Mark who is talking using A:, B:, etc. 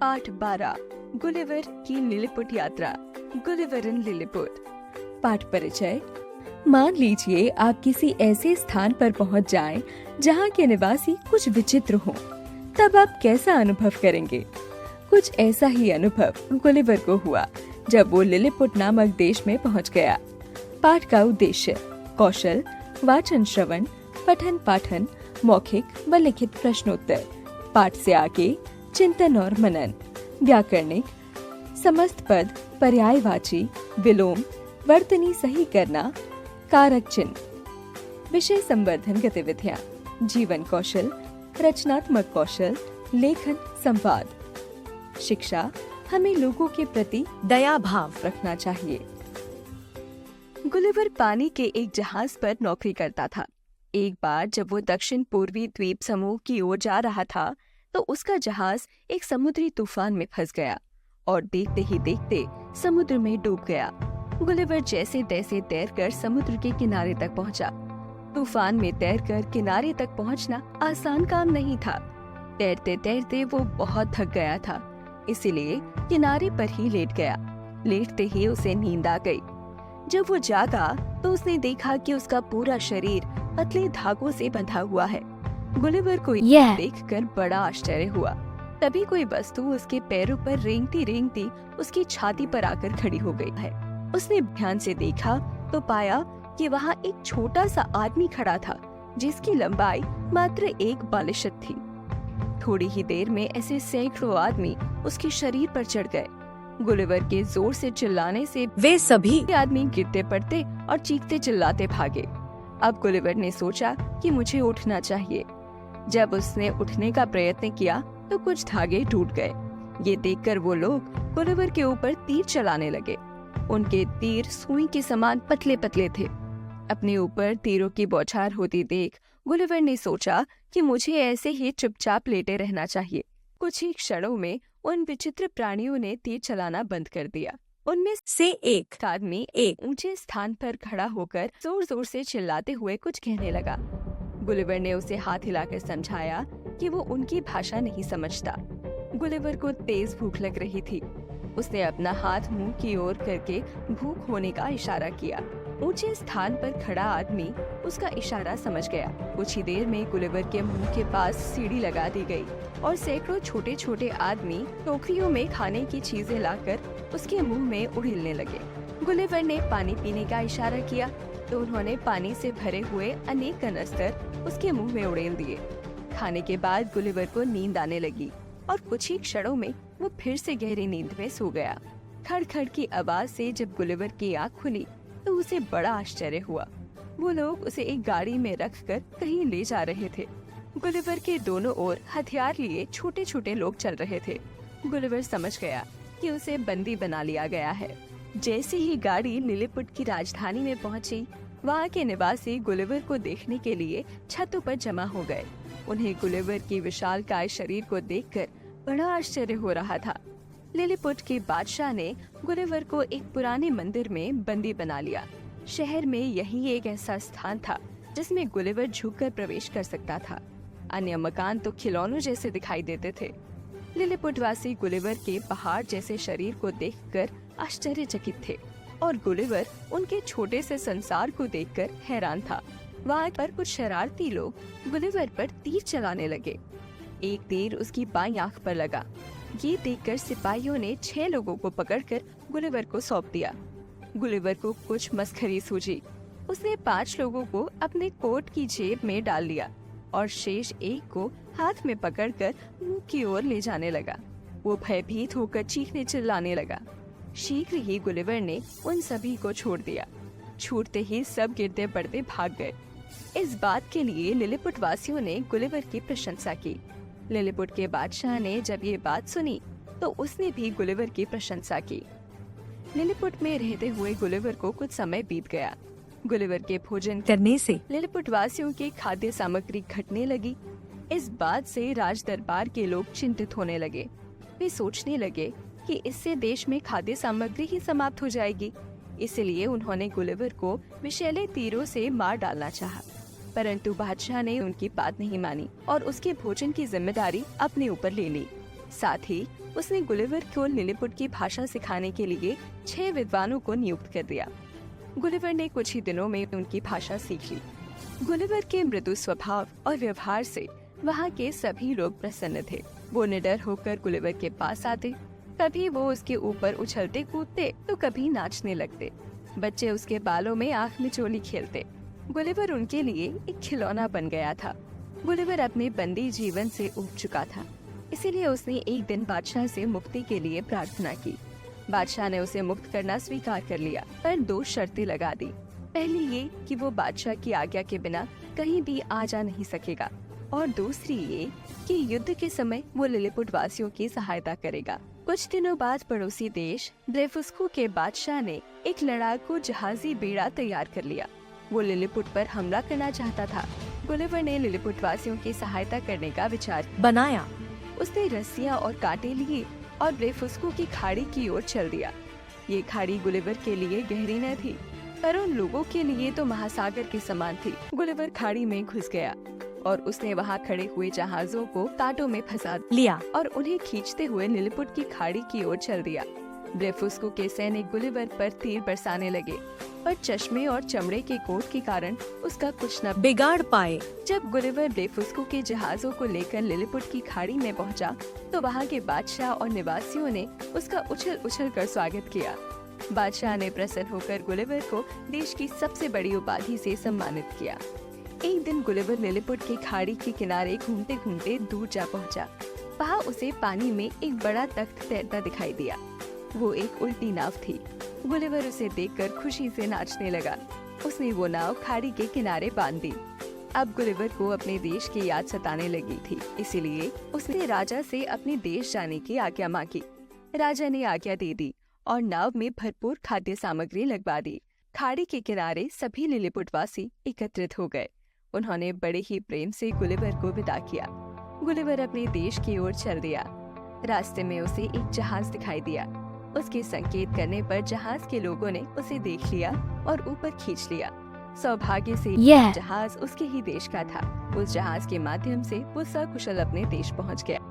A: पाठ 12 गुलिवर की लिलीपुट यात्रा। गुलिवर इन लिलीपुट। पाठ परिचय। मान लीजिए आप किसी ऐसे स्थान पर पहुंच जाएं जहां के निवासी कुछ विचित्र हों, तब आप कैसा अनुभव करेंगे? कुछ ऐसा ही अनुभव गुलिवर को हुआ जब वो लिलीपुट नामक देश में पहुंच गया। पाठ का उद्देश्य: कौशल, वाचन श्रवण, पठन पाठन, मौखिक व लिखित प्रश्नोत्तर। पाठ से आगे चिंतन और मनन। व्याकरणिक: समस्त पद, पर्यायवाची, विलोम, वर्तनी सही करना, कारक चिन्ह। विषय संवर्धन गतिविधियाँ: जीवन कौशल, रचनात्मक कौशल, लेखन, संवाद। शिक्षा: हमें लोगों के प्रति दया भाव रखना चाहिए। गुलिवर पानी के एक जहाज पर नौकरी करता था। एक बार जब वो दक्षिण पूर्वी द्वीप समूह की ओर जा रहा था तो उसका जहाज एक समुद्री तूफान में फंस गया और देखते ही देखते समुद्र में डूब गया। गुलिवर जैसे तैसे तैरकर समुद्र के किनारे तक पहुंचा। तूफान में तैरकर किनारे तक पहुंचना आसान काम नहीं था। तैरते तैरते वो बहुत थक गया था, इसीलिए किनारे पर ही लेट गया। लेटते ही उसे नींद आ गई। जब वो जागा तो उसने देखा कि उसका पूरा शरीर पतले धागों से बंधा हुआ है। गुलिवर को देखकर बड़ा आश्चर्य हुआ। तभी कोई वस्तु उसके पैरों पर रेंगती रेंगती उसकी छाती पर आकर खड़ी हो गई है। उसने ध्यान से देखा तो पाया कि वहाँ एक छोटा सा आदमी खड़ा था जिसकी लंबाई मात्र 1 बालिशत थी। थोड़ी ही देर में ऐसे सैकड़ों आदमी उसके शरीर पर चढ़ गए। गुलिवर के जोर से चिल्लाने से वे सभी आदमी गिरते पड़ते और चीखते चिल्लाते भागे। अब गुलिवर ने सोचा कि मुझे उठना चाहिए। जब उसने उठने का प्रयत्न किया तो कुछ धागे टूट गए। ये देखकर वो लोग गुलिवर के ऊपर तीर चलाने लगे। उनके तीर सुई के समान पतले पतले थे। अपने ऊपर तीरों की बौछार होती देख गुलिवर ने सोचा कि मुझे ऐसे ही चुपचाप लेटे रहना चाहिए। कुछ ही क्षणों में उन विचित्र प्राणियों ने तीर चलाना बंद कर दिया। उनमें से एक आदमी एक ऊंचे स्थान पर खड़ा होकर जोर जोर से चिल्लाते हुए कुछ कहने लगा। गुलिवर ने उसे हाथ हिलाकर समझाया कि वो उनकी भाषा नहीं समझता। गुलिवर को तेज भूख लग रही थी। उसने अपना हाथ मुंह की ओर करके भूख होने का इशारा किया। ऊंचे स्थान पर खड़ा आदमी उसका इशारा समझ गया। कुछ ही देर में गुलिवर के मुंह के पास सीढ़ी लगा दी गई और सैकड़ों छोटे छोटे आदमी टोकरियों में खाने की चीजें लाकर उसके मुंह में उड़ेलने लगे। गुलिवर ने पानी पीने का इशारा किया तो उन्होंने पानी से भरे हुए अनेक कनस्तर उसके मुंह में उड़ेल दिए। खाने के बाद गुलिवर को नींद आने लगी और कुछ ही क्षणों में वो फिर से गहरी नींद में सो गया। खड़खड़ की आवाज से जब गुलिवर की आँख खुली तो उसे बड़ा आश्चर्य हुआ। वो लोग उसे एक गाड़ी में रखकर कहीं ले जा रहे थे। गुलिवर के दोनों ओर हथियार लिए छोटे छोटे लोग चल रहे थे। गुलिवर समझ गया कि उसे बंदी बना लिया गया है। जैसे ही गाड़ी लिलीपुट की राजधानी में पहुंची, वहाँ के निवासी गुलिवर को देखने के लिए छतों पर जमा हो गए। उन्हें गुलिवर की विशालकाय शरीर को देखकर बड़ा आश्चर्य हो रहा था। लिलीपुट के बादशाह ने गुलिवर को एक पुराने मंदिर में बंदी बना लिया। शहर में यही एक ऐसा स्थान था जिसमें गुलिवर झुककर प्रवेश कर सकता था। अन्य मकान तो खिलौनों जैसे दिखाई देते थे। लिलीपुट वासी गुलिवर के पहाड़ जैसे शरीर को देखकर आश्चर्यचकित थे और गुलिवर उनके छोटे से संसार को देखकर हैरान था। वहाँ पर कुछ शरारती लोग गुलिवर पर तीर चलाने लगे। एक तीर उसकी बाईं आंख पर लगा। ये देखकर सिपाहियों ने 6 लोगों को पकड़कर गुलिवर को सौंप दिया। गुलिवर को कुछ मस्खरी सूझी। उसने 5 लोगों को अपने कोट की जेब में डाल लिया और शेष एक को हाथ में पकड़कर मुंह की ओर ले जाने लगा। वो भयभीत होकर चीखने चिल्लाने लगा। शीघ्र ही गुलिवर ने उन सभी को छोड़ दिया। छूटते ही सब गिरते पड़ते भाग गए। इस बात के लिए लिलीपुट वासियों ने गुलिवर की प्रशंसा की। लिलीपुट के बादशाह ने जब ये बात सुनी तो उसने भी गुलिवर की प्रशंसा की। लिलीपुट में रहते हुए गुलिवर को कुछ समय बीत गया। गुलिवर के भोजन करने से लिलीपुट वासियों की खाद्य सामग्री घटने लगी। इस बात से राज दरबार के लोग चिंतित होने लगे। वे सोचने लगे कि इससे देश में खाद्य सामग्री ही समाप्त हो जाएगी। इसलिए उन्होंने गुलिवर को विषैले तीरों से मार डालना चाहा। परंतु बादशाह ने उनकी बात नहीं मानी और उसके भोजन की जिम्मेदारी अपने ऊपर ले ली। साथ ही उसने गुलिवर को लिलीपुट की भाषा सिखाने के लिए 6 विद्वानों को नियुक्त कर दिया। गुलिवर ने कुछ ही दिनों में उनकी भाषा सीख ली। गुलिवर के मृदु स्वभाव और व्यवहार से वहाँ के सभी लोग प्रसन्न थे। वो निडर होकर गुलिवर के पास आते, कभी वो उसके ऊपर उछलते कूदते तो कभी नाचने लगते। बच्चे उसके बालों में आँख मिचोली खेलते। गुलिवर उनके लिए एक खिलौना बन गया था। गुलिवर अपने बंदी जीवन से उब चुका था, इसीलिए उसने एक दिन बादशाह से मुक्ति के लिए प्रार्थना की। बादशाह ने उसे मुक्त करना स्वीकार कर लिया, पर 2 शर्तें लगा दी। पहली ये कि वो बादशाह की आज्ञा के बिना कहीं भी आ जा नहीं सकेगा, और दूसरी ये कि युद्ध के समय वो लिलीपुट वासियों की सहायता करेगा। कुछ दिनों बाद पड़ोसी देश ब्लेफुस्को के बादशाह ने एक लड़ाकू जहाजी बेड़ा तैयार कर लिया। वो लिलीपुट पर हमला करना चाहता था। गुलिवर ने लिलीपुट वासियों की सहायता करने का विचार बनाया। उसने रस्सियां और कांटे लिए और ब्लेफुस्को की खाड़ी की ओर चल दिया। ये खाड़ी गुलिवर के लिए गहरी न थी, पर उन लोगों के लिए तो महासागर के समान थी। गुलिवर खाड़ी में घुस गया और उसने वहाँ खड़े हुए जहाजों को कांटों में फंसा लिया और उन्हें खींचते हुए लिलीपुट की खाड़ी की ओर चल दिया। ब्लेफुस्को के सैनिक गुलिवर पर तीर बरसाने लगे, पर चश्मे और चमड़े के कोट के कारण उसका कुछ न बिगाड़ पाए। जब गुलिवर ब्लेफुस्को के जहाजों को लेकर लिलीपुट की खाड़ी में पहुंचा, तो वहां के बादशाह और निवासियों ने उसका उछल उछल कर स्वागत किया। बादशाह ने प्रसन्न होकर गुलिवर को देश की सबसे बड़ी उपाधि से सम्मानित किया। एक दिन गुलिवर लिलीपुट की खाड़ी के किनारे घूमते घूमते दूर जा पहुंचा। वहाँ उसे पानी में एक बड़ा तख्त तैरता दिखाई दिया। वो एक उल्टी नाव थी। गुलिवर उसे देखकर खुशी से नाचने लगा। उसने वो नाव खाड़ी के किनारे बांध दी। अब गुलिवर को अपने देश की याद सताने लगी थी, इसीलिए उसने राजा से अपने देश जाने की आज्ञा मांगी। राजा ने आज्ञा दे दी और नाव में भरपूर खाद्य सामग्री लगवा दी। खाड़ी के किनारे सभी लिलीपुटवासी एकत्रित हो गए। उन्होंने बड़े ही प्रेम से गुलिवर को विदा किया। गुलिवर अपने देश की ओर चल दिया। रास्ते में उसे एक जहाज दिखाई दिया। उसके संकेत करने पर जहाज के लोगों ने उसे देख लिया और ऊपर खींच लिया। सौभाग्य से यह जहाज उसके ही देश का था। उस जहाज के माध्यम से वो सकुशल अपने देश पहुंच गया।